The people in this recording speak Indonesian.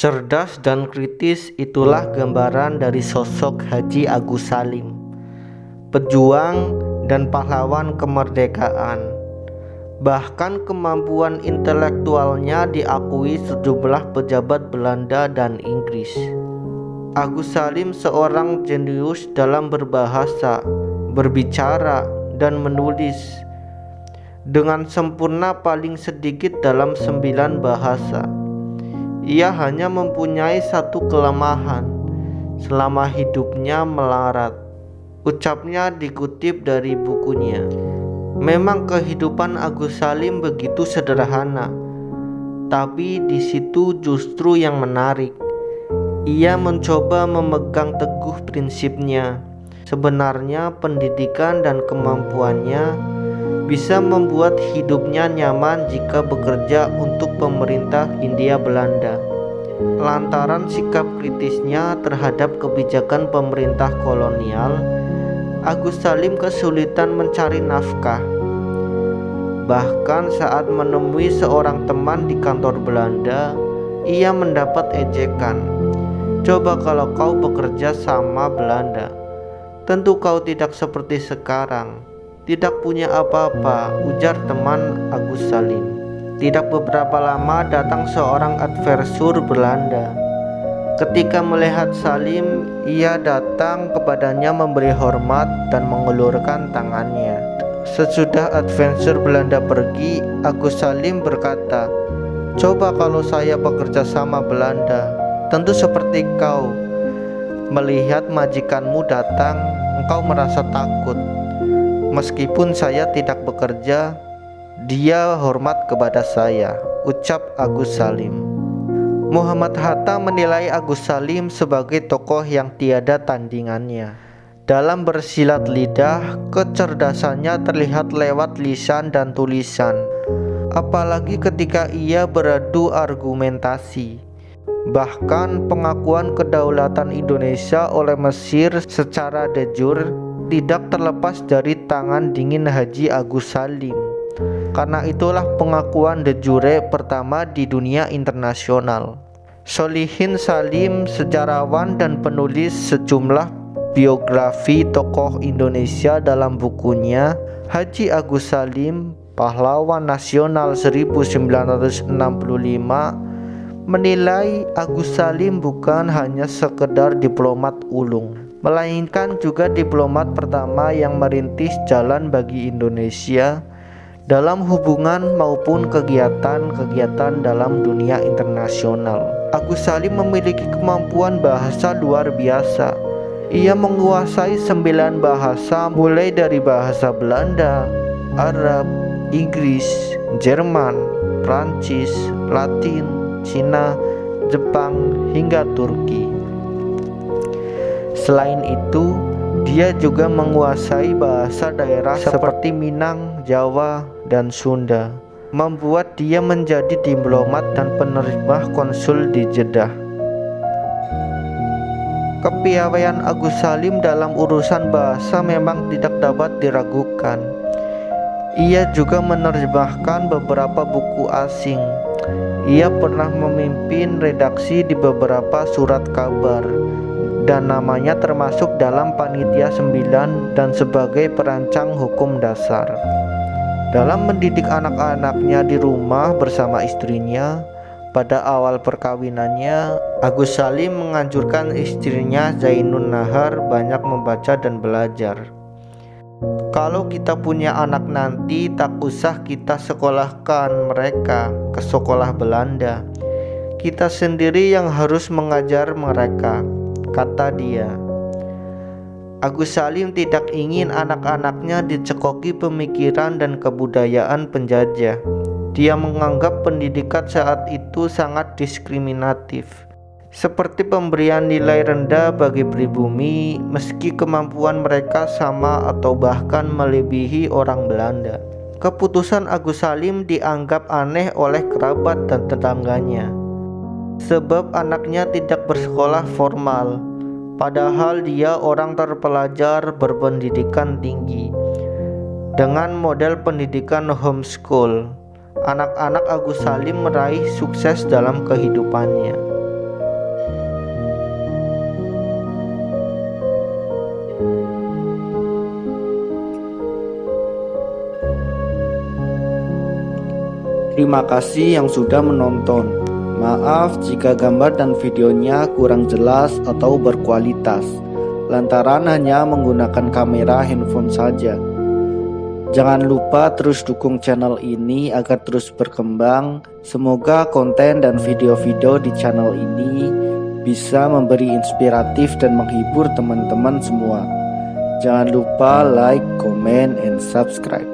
Cerdas dan kritis, itulah gambaran dari sosok Haji Agus Salim, pejuang dan pahlawan kemerdekaan. Bahkan kemampuan intelektualnya diakui sejumlah pejabat Belanda dan Inggris. Agus Salim seorang jenius dalam berbahasa, berbicara, dan menulis dengan sempurna, paling sedikit dalam 9 bahasa. Ia hanya mempunyai satu kelemahan: selama hidupnya melarat. Ucapnya dikutip dari bukunya. Memang kehidupan Agus Salim begitu sederhana, tapi di situ justru yang menarik. Ia mencoba memegang teguh prinsipnya. Sebenarnya pendidikan dan kemampuannya bisa membuat hidupnya nyaman jika bekerja untuk pemerintah Hindia Belanda. Lantaran sikap kritisnya terhadap kebijakan pemerintah kolonial, Agus Salim kesulitan mencari nafkah. Bahkan saat menemui seorang teman di kantor Belanda, ia mendapat ejekan. "Coba kalau kau bekerja sama Belanda, tentu kau tidak seperti sekarang, tidak punya apa-apa," ujar teman Agus Salim. Tidak beberapa lama datang seorang advisor Belanda. Ketika melihat Salim, ia datang kepadanya memberi hormat dan mengulurkan tangannya. Sesudah advisor Belanda pergi, Agus Salim berkata, "Coba kalau saya bekerja sama Belanda, tentu seperti kau. Melihat majikanmu datang, engkau merasa takut. Meskipun saya tidak bekerja, dia hormat kepada saya," ucap Agus Salim. Muhammad Hatta menilai Agus Salim sebagai tokoh yang tiada tandingannya. Dalam bersilat lidah, kecerdasannya terlihat lewat lisan dan tulisan, apalagi ketika ia beradu argumentasi. Bahkan pengakuan kedaulatan Indonesia oleh Mesir secara de jure tidak terlepas dari tangan dingin Haji Agus Salim. Karena itulah pengakuan de jure pertama di dunia internasional. Solihin Salim, sejarawan dan penulis sejumlah biografi tokoh Indonesia, dalam bukunya Haji Agus Salim, Pahlawan Nasional 1965, menilai Agus Salim bukan hanya sekedar diplomat ulung, melainkan juga diplomat pertama yang merintis jalan bagi Indonesia dalam hubungan maupun kegiatan-kegiatan dalam dunia internasional. Agus Salim memiliki kemampuan bahasa luar biasa. Ia menguasai 9 bahasa, mulai dari bahasa Belanda, Arab, Inggris, Jerman, Prancis, Latin, Cina, Jepang, hingga Turki. Selain itu, dia juga menguasai bahasa daerah seperti Minang, Jawa, dan Sunda, membuat dia menjadi diplomat dan penerjemah konsul di Jeddah. Kepiawaian Agus Salim dalam urusan bahasa memang tidak dapat diragukan. Ia juga menerjemahkan beberapa buku asing. Ia pernah memimpin redaksi di beberapa surat kabar, dan namanya termasuk dalam Panitia 9 dan sebagai perancang hukum dasar. Dalam mendidik anak-anaknya di rumah bersama istrinya, pada awal perkawinannya, Agus Salim menganjurkan istrinya Zainun Nahar banyak membaca dan belajar. "Kalau kita punya anak nanti, tak usah kita sekolahkan mereka ke sekolah Belanda. Kita sendiri yang harus mengajar mereka," kata dia. Agus Salim tidak ingin anak-anaknya dicekoki pemikiran dan kebudayaan penjajah. Dia menganggap pendidikan saat itu sangat diskriminatif, seperti pemberian nilai rendah bagi pribumi meski kemampuan mereka sama atau bahkan melebihi orang Belanda. Keputusan Agus Salim dianggap aneh oleh kerabat dan tetangganya, sebab anaknya tidak bersekolah formal, padahal dia orang terpelajar berpendidikan tinggi. Dengan model pendidikan homeschool, anak-anak Agus Salim meraih sukses dalam kehidupannya. Terima kasih yang sudah menonton. Maaf jika gambar dan videonya kurang jelas atau berkualitas, lantaran hanya menggunakan kamera handphone saja. Jangan lupa terus dukung channel ini agar terus berkembang. Semoga konten dan video-video di channel ini bisa memberi inspiratif dan menghibur teman-teman semua. Jangan lupa like, comment, and subscribe.